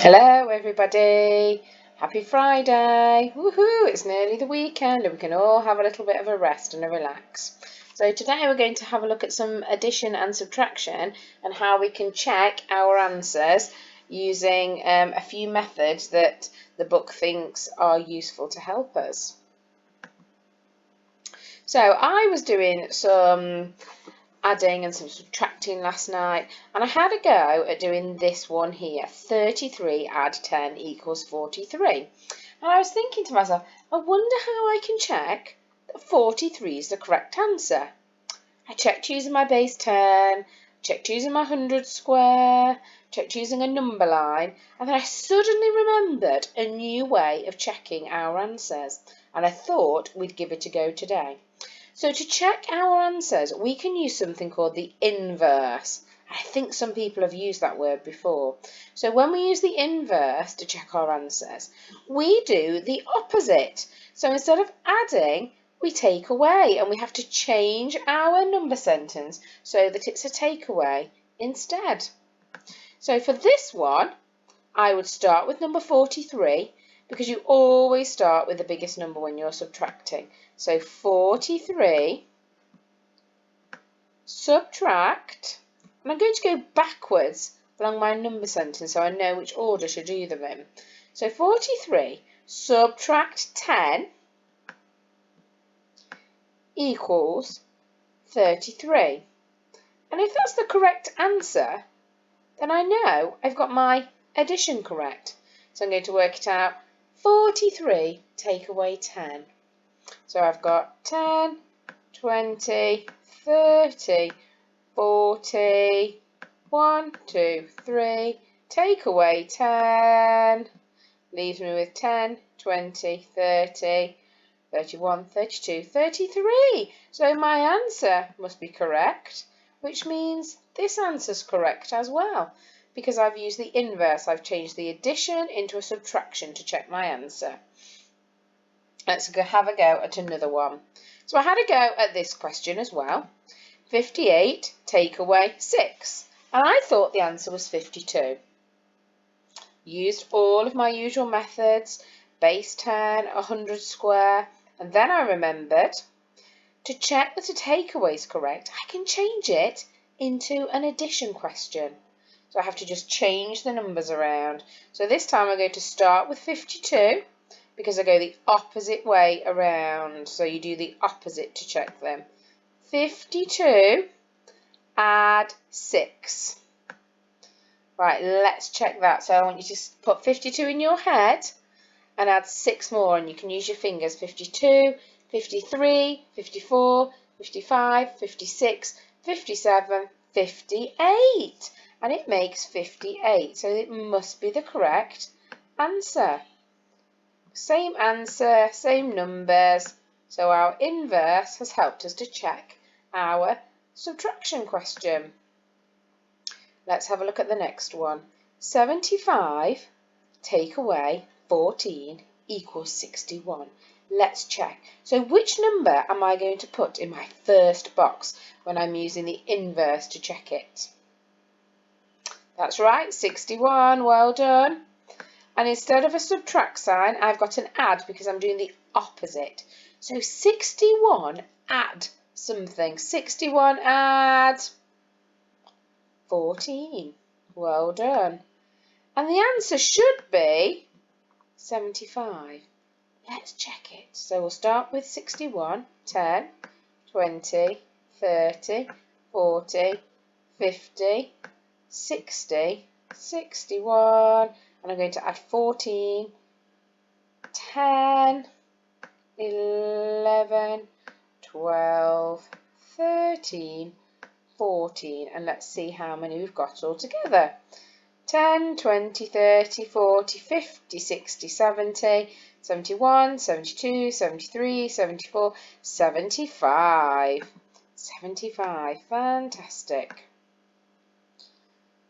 Hello everybody, happy Friday, woohoo, it's nearly the weekend and we can all have a little bit of a rest and a relax. So today we're going to have a look at some addition and subtraction and how we can check our answers using a few methods that the book thinks are useful to help us. So I was doing some adding and some subtracting last night, and I had a go at doing this one here, 33 add 10 equals 43. And I was thinking to myself, I wonder how I can check that 43 is the correct answer. I checked using my base 10, checked using my 100 square, checked using a number line, and then I suddenly remembered a new way of checking our answers, and I thought we'd give it a go today. So to check our answers, we can use something called the inverse. I think some people have used that word before. So when we use the inverse to check our answers, we do the opposite. So instead of adding, we take away, and we have to change our number sentence so that it's a takeaway instead. So for this one, I would start with number 43, because you always start with the biggest number when you're subtracting. So 43 subtract, and I'm going to go backwards along my number sentence so I know which order to do them in. So 43 subtract 10 equals 33. And if that's the correct answer, then I know I've got my addition correct. So I'm going to work it out. 43 take away 10. So I've got 10, 20, 30, 40, 1, 2, 3, take away 10, leaves me with 10, 20, 30, 31, 32, 33. So my answer must be correct, which means this answer's correct as well, because I've used the inverse. I've changed the addition into a subtraction to check my answer. Let's have a go at another one. So I had a go at this question as well. 58 take away 6. And I thought the answer was 52. Used all of my usual methods, base 10, 100 square, and then I remembered to check that a takeaway is correct, I can change it into an addition question. So I have to just change the numbers around. So this time I'm going to start with 52, because I go the opposite way around. So you do the opposite to check them. 52 add 6. Right, let's check that. So I want you to put 52 in your head and add 6 more, and you can use your fingers. 52, 53, 54, 55, 56, 57, 58. And it makes 58. So it must be the correct answer. Same answer, same numbers, so our inverse has helped us to check our subtraction question. Let's have a look at the next one. 75 take away 14 equals 61. Let's check. So which number am I going to put in my first box when I'm using the inverse to check it? That's right, 61, well done. And instead of a subtract sign, I've got an add because I'm doing the opposite. So 61 add something. 61 add 14. Well done. And the answer should be 75. Let's check it. So we'll start with 61, 10, 20, 30, 40, 50, 60, 61. And I'm going to add 14, 10, 11, 12, 13, 14. And let's see how many we've got all together. 10, 20, 30, 40, 50, 60, 70, 71, 72, 73, 74, 75. 75. Fantastic.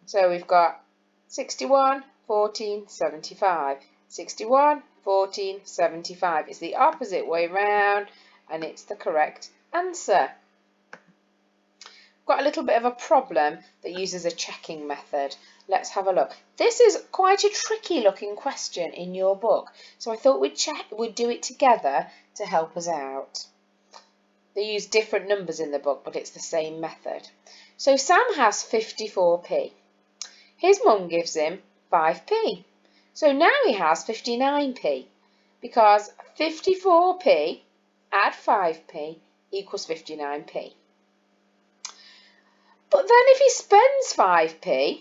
So we've got 61, 14, 75. 61, 14, 75. It's the opposite way round, and it's the correct answer. got a little bit of a problem that uses a checking method. Let's have a look. This is quite a tricky looking question in your book, so I thought we'd do it together to help us out. They use different numbers in the book, but it's the same method. So Sam has 54p. His mum gives him 5p. So now he has 59p, because 54p add 5p equals 59p. But then if he spends 5p,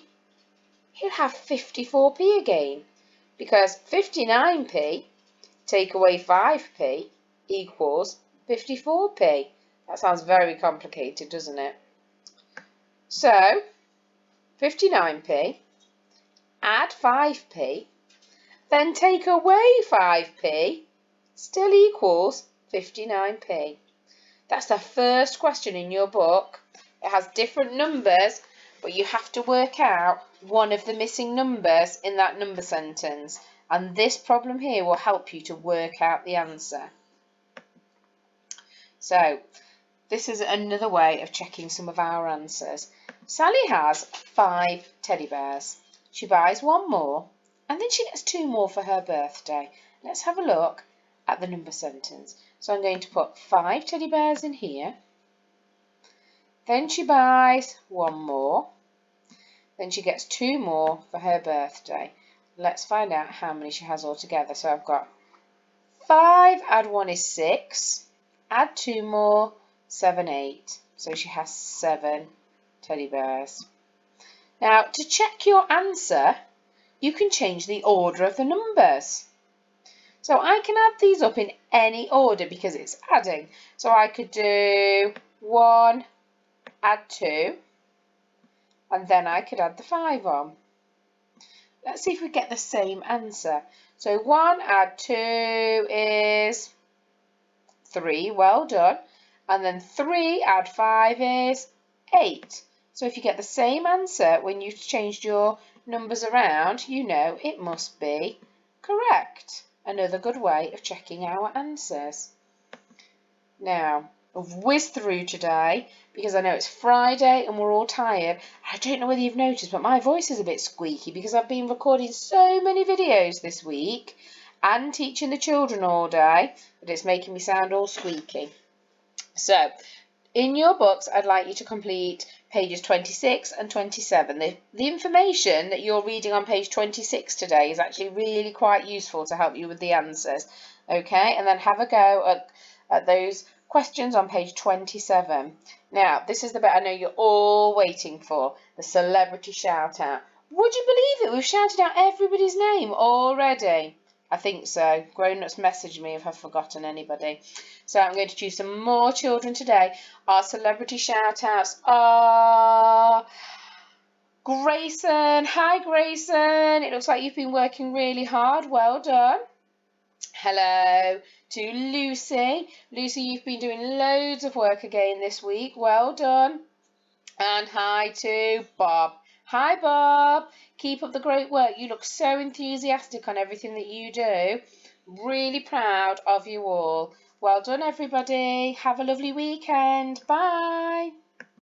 he'll have 54p again, because 59p take away 5p equals 54p. That sounds very complicated, doesn't it? So 59p, add 5p, then take away 5p, still equals 59p. That's the first question in your book. It has different numbers, but you have to work out one of the missing numbers in that number sentence. And this problem here will help you to work out the answer. So, this is another way of checking some of our answers. Sally has 5 teddy bears. She buys one more, and then she gets 2 more for her birthday. Let's have a look at the number sentence. So I'm going to put 5 teddy bears in here. Then she buys 1 more. Then she gets 2 more for her birthday. Let's find out how many she has altogether. So I've got 5, add 1 is 6, add 2 more, 7, 8. So she has 7 teddy bears. Now, to check your answer, you can change the order of the numbers. So I can add these up in any order because it's adding. So I could do 1, add 2, and then I could add the 5 on. Let's see if we get the same answer. So 1 add 2 is 3, well done. And then 3 add 5 is 8. So if you get the same answer when you've changed your numbers around, you know it must be correct. Another good way of checking our answers. Now, I've whizzed through today because I know it's Friday and we're all tired. I don't know whether you've noticed, but my voice is a bit squeaky because I've been recording so many videos this week and teaching the children all day that it's making me sound all squeaky. So, in your books, I'd like you to complete pages 26 and 27. The information that you're reading on page 26 today is actually really quite useful to help you with the answers. Okay, and then have a go at those questions on page 27. Now, this is the bit I know you're all waiting for, the celebrity shout out. Would you believe it? We've shouted out everybody's name already. I think so. Grown-ups message me if I've forgotten anybody. So I'm going to choose some more children today. Our celebrity shout-outs are Grayson. Hi, Grayson. It looks like you've been working really hard. Well done. Hello to Lucy. Lucy, you've been doing loads of work again this week. Well done. And hi to Bob. Hi, Bob. Keep up the great work. You look so enthusiastic on everything that you do. Really proud of you all. Well done, everybody. Have a lovely weekend. Bye.